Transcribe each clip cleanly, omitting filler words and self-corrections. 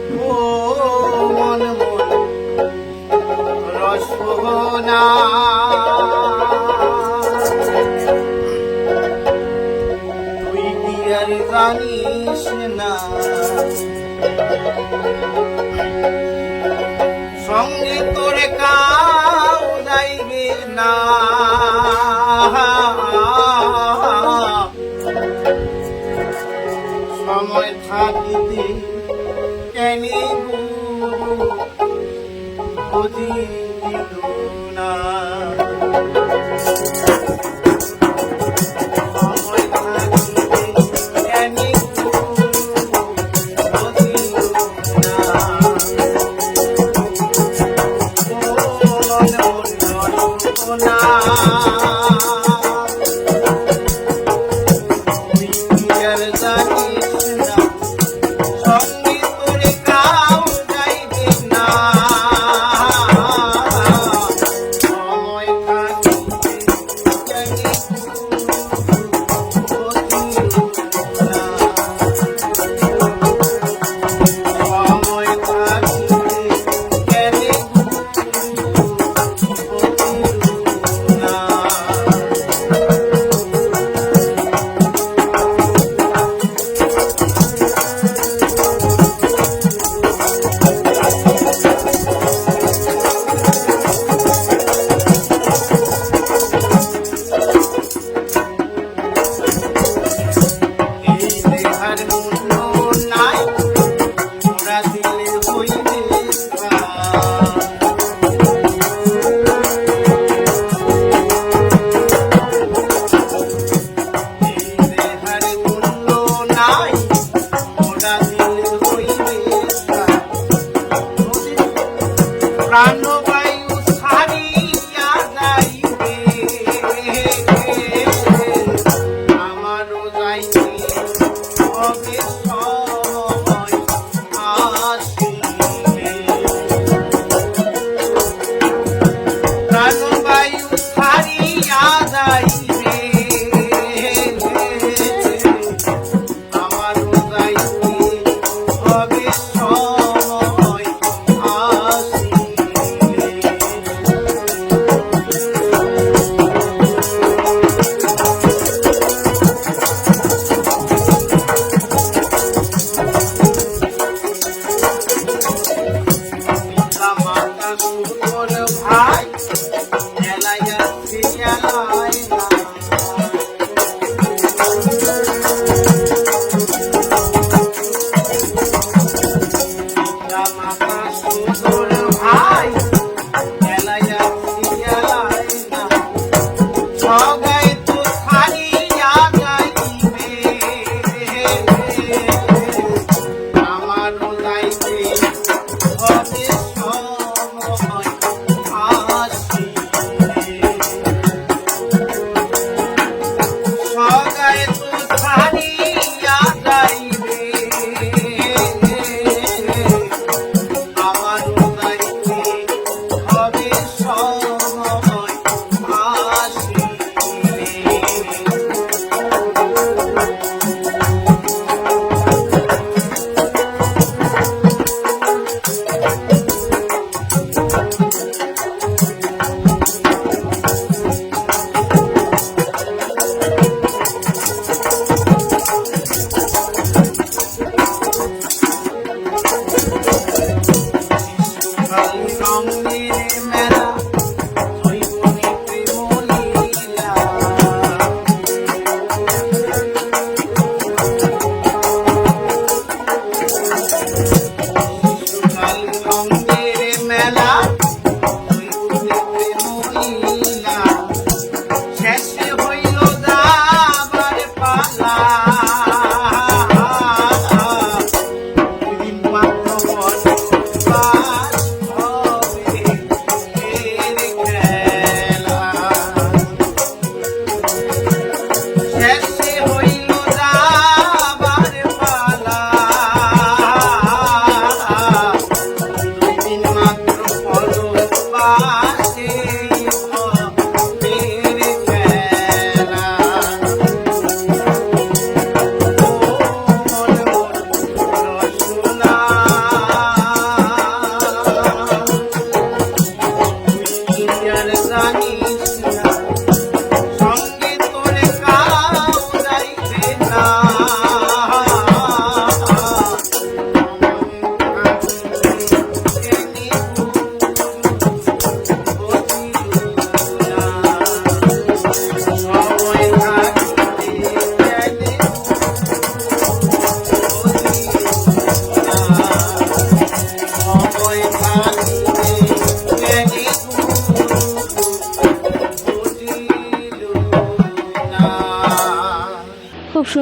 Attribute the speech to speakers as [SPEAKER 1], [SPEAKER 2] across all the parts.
[SPEAKER 1] ও মন মন রসনা তুই কি আর জানিস না সঙ্গে তোরে কাউ যাইবে না সময় থাকিতে কেনি গুরু বুঝিল না সময় থাকিতে কেনি গুরু বুঝিল না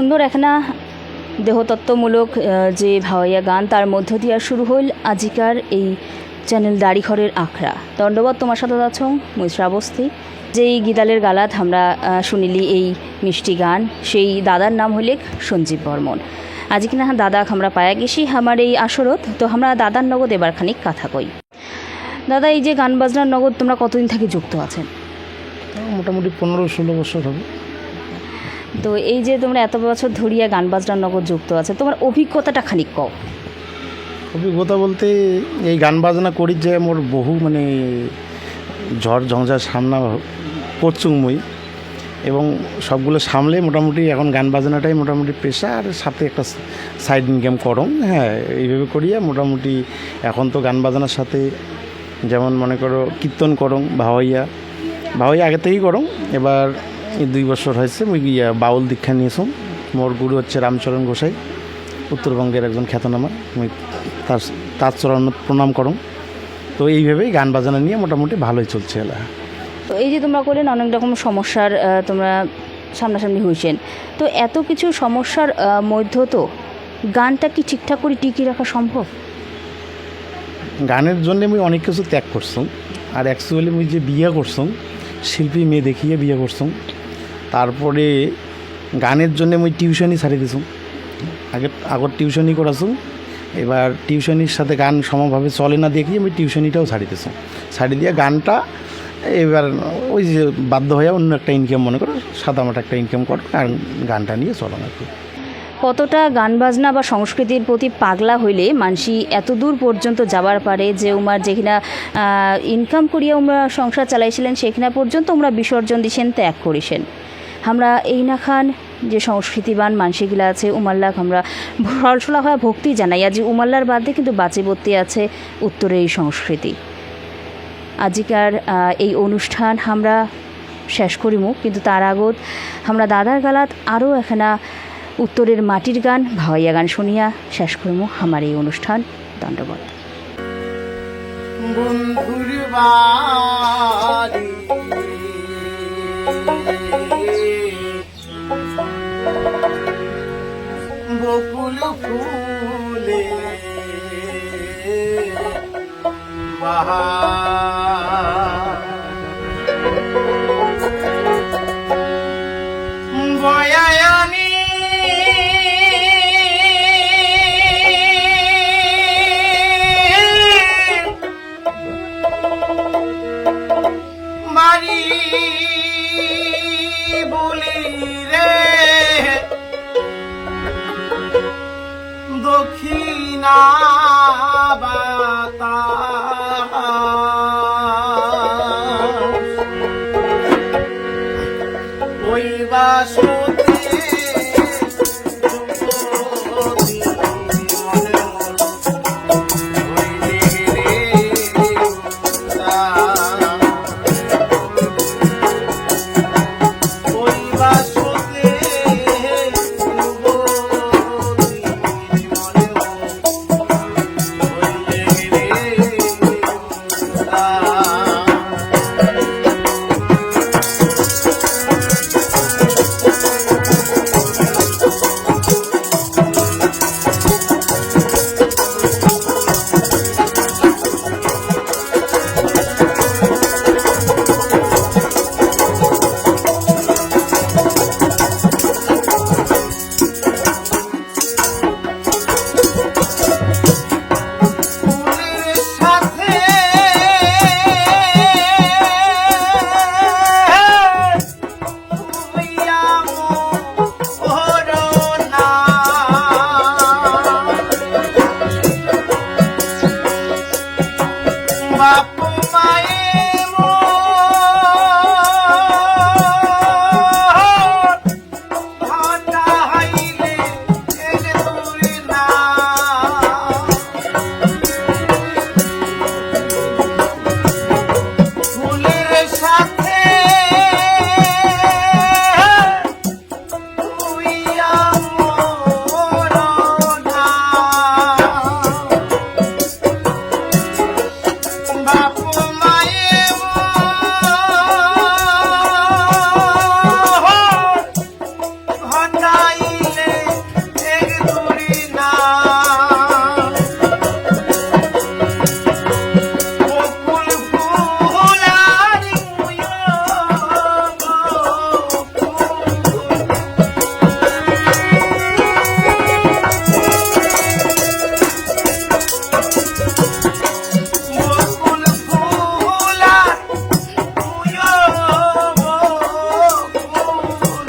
[SPEAKER 2] সুন্দর একখানা দেহতত্ত্বমূলক যে ভাওয়াইয়া গান, তার মধ্য দিয়া শুরু হইল আজিকার এই চ্যানেল দাড়িঘরের আখড়া। দণ্ডবত তোমার সাথে আছং মুই শ্রাবস্তী। যেই গীতালের গালাত আমরা শুনিলি এই মিষ্টি গান, সেই দাদার নাম হইলে সঞ্জীব বর্মন। আজ কিনা দাদা আমরা পায়া গেছি আমার এই আসরত, তো আমরা দাদার নগদ এবার খানিক কথা কই। দাদা, এই যে গান বাজনার নগদ তোমরা কতদিন থেকে যুক্ত আছেন?
[SPEAKER 3] মোটামুটি 15-16 বছর হবে।
[SPEAKER 2] তো এই যে তোমরা এত বছর ধরিয়া গান বাজনার নগদ যুক্ত আছে, তোমার অভিজ্ঞতাটা খানিক কও।
[SPEAKER 3] অভিজ্ঞতা বলতে এই গান বাজনা করি যে মোর বহু মানে ঝড় ঝঞ্ঝার সামনা করছুং মুই, এবং সবগুলো সামলে মোটামুটি এখন গান বাজনাটাই মোটামুটি পেশা, আর সাথে একটা সাইড ইনকাম করং। হ্যাঁ, এইভাবে করিয়া মোটামুটি এখন তো গান বাজনার সাথে যেমন মনে করো কীর্তন করং, ভাওয়াইয়া আগে থেকেই করং। এবার এই 2 বছর হয়েছে মুই বাউল দীক্ষা নিয়েছি। মোর গুরু হচ্ছে রামচরণ গোসাই, উত্তরবঙ্গের একজন খ্যাতনামা। মুই তার চরণ প্রণাম করং। তো এইভাবেই গান বাজনা নিয়ে মোটামুটি ভালোই চলছে এলা।
[SPEAKER 2] তো এই যে তোমরা করলেন অনেক রকম সমস্যার তোমরা সামনাসামনি হয়েছেন, তো এত কিছু সমস্যার মধ্যে তো গানটা কি ঠিকঠাক করে টিকিয়ে রাখা সম্ভব?
[SPEAKER 3] গানের জন্য মুই অনেক কিছু ত্যাগ করছুম। আর অ্যাকচুয়ালি মুই যে বিয়ে করছুম, শিল্পী মেয়ে দেখিয়ে বিয়ে করছুম। তারপরে গানের জন্য মুই টিউশনই ছাড়ি দিছুম। আগর টিউশনই করাছুম। এবার টিউশনির সাথে গান সমভাবে চলে না দেখিয়ে আমি টিউশনিটাও ছাড়ি দিছুম। ছাড়ি দিয়ে গানটা এবার ওই যে বাধ্য হয়ে অন্য একটা ইনকাম মনে করো, সাদামাটা একটা ইনকাম করো, আর গানটা নিয়ে চলো না।
[SPEAKER 2] কতটা গান বাজনা বা সংস্কৃতির প্রতি পাগলা হইলে মানসি এত দূর পর্যন্ত যাবার পারে যে উমার যেখানে ইনকাম করিয়া উমরা সংসার চালাইছিলেন সেখানে পর্যন্ত উমরা বিসর্জন দিছেন, ত্যাগ করিছেন। আমরা এই না খান যে সংস্কৃতিবান মানসিগুলা আছে উমাল্লাহ আমরা সরসলা হওয়া ভক্তি জানাই। আজ উমাল্লার বাদে কিন্তু বাঁচিবর্তি আছে উত্তরের এই সংস্কৃতি। আজিকার এই অনুষ্ঠান আমরা শেষ করিমু, কিন্তু তার আগত আমরা দাদার গালাত আরও এখানা উত্তরের মাটির গান, ভাওয়াইয়া গান শুনিয়া শেষ করিমু আমার এই অনুষ্ঠান। দণ্ডবত।
[SPEAKER 1] বন্ধুর বাড়ি বকুল ফুলে বাহার বয়ানি বাড়ি বলি রে দক্ষিণা বাতাস ওই বাসুতে বাপু মায়ে বকুল ফুল আর তুইও বকুল,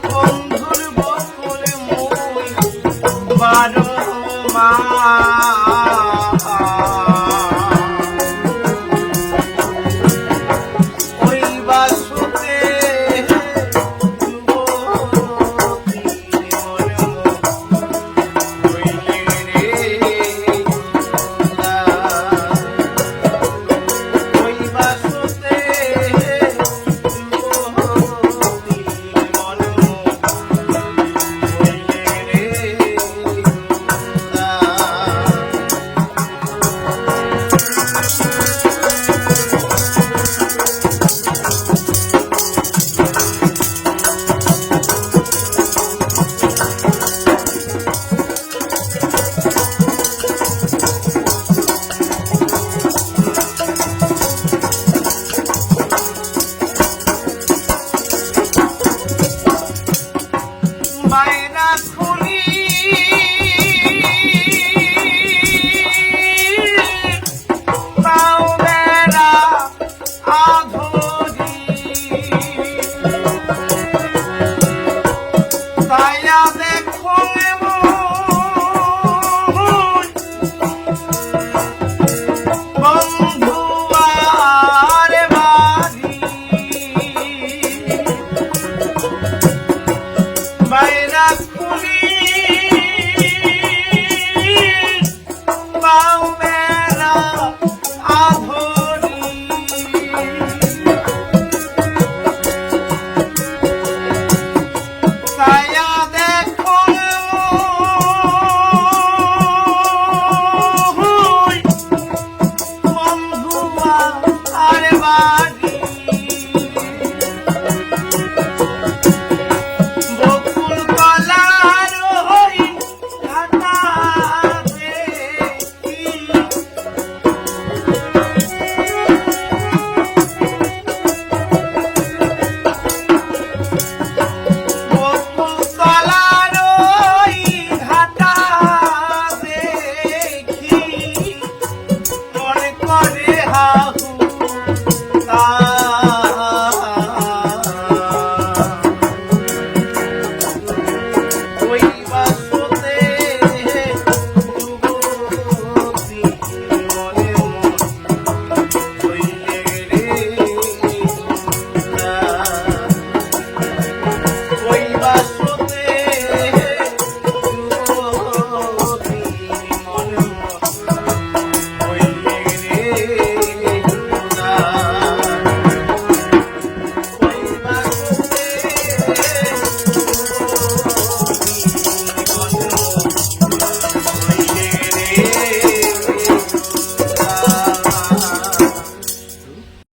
[SPEAKER 1] বন্ধুর বকুল মুই বারো মাস। ওই বাসুতে যুবতী মন হইলে রে উদাস। ওই বাসুতে যুবতী মন হইলে রে উদাস। বাইরা খুলি পাও বেড়া আধুরি, তাইয়া দেখো এমন বন্ধু আর বাড়ি। বাইরা খুলি পাও বেড়া আধুরি, তাইয়া দেখো বন্ধু আর বাড়ি। বকুল কলার ওই ঘাটা দেখি, বকুল কলার ওই ঘাটা দেখি, মনে করে হাও